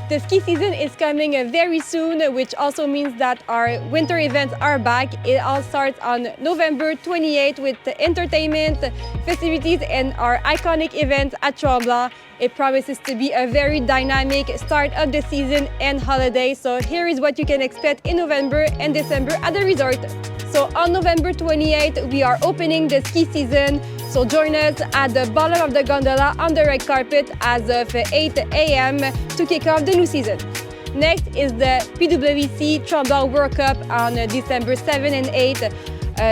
The ski season is coming very soon, which also means that our winter events are back. It all starts on November 28th with the entertainment, festivities, and our iconic events at Tremblant. It promises to be a very dynamic start of the season and holiday. So here is what you can expect in November and December at the resort. So on November 28th, we are opening the ski season. So join us at the bottom of the gondola on the red carpet as of 8 a.m. to kick off the new season. Next is the PWC Tremblant World Cup on December 7 and 8.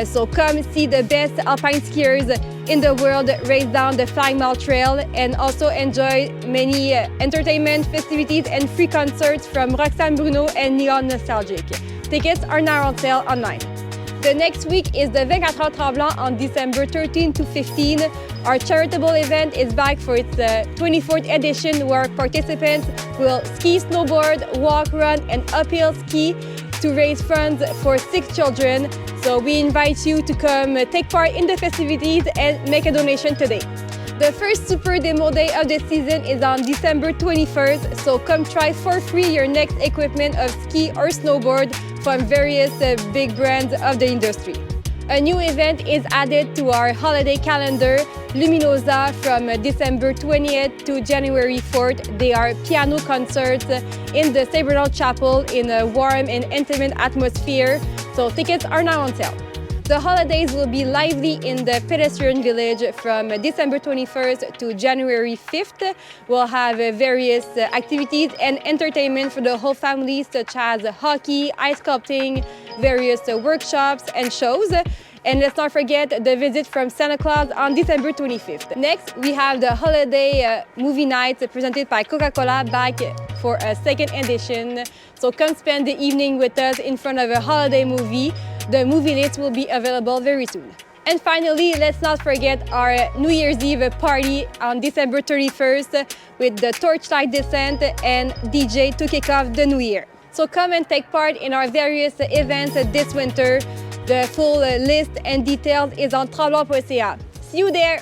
So come see the best alpine skiers in the world race down the Flying Mile Trail and also enjoy many entertainment, festivities and free concerts from Roxane Bruno and Neon Nostalgic. Tickets are now on sale online. The next week is the 24 Heures Tremblant on December 13 to 15. Our charitable event is back for its 24th edition where participants will ski, snowboard, walk, run and uphill ski to raise funds for 6 children. So we invite you to come take part in the festivities and make a donation today. The first Super Demo Day of the season is on December 21st, so come try for free your next equipment of ski or snowboard from various big brands of the industry. A new event is added to our holiday calendar, Luminosa, from December 20th to January 4th. They are piano concerts in the St. Bernard Chapel in a warm and intimate atmosphere, so tickets are now on sale. The holidays will be lively in the pedestrian village from December 21st to January 5th. We'll have various activities and entertainment for the whole family, such as hockey, ice sculpting, various workshops and shows. And let's not forget the visit from Santa Claus on December 25th. Next, we have the holiday movie night presented by Coca-Cola back for a second edition. So come spend the evening with us in front of a holiday movie. The movie list will be available very soon. And finally, let's not forget our New Year's Eve party on December 31st with the torchlight descent and DJ to kick off the new year. So come and take part in our various events this winter. The full list and details is on tremblant.ca. See you there!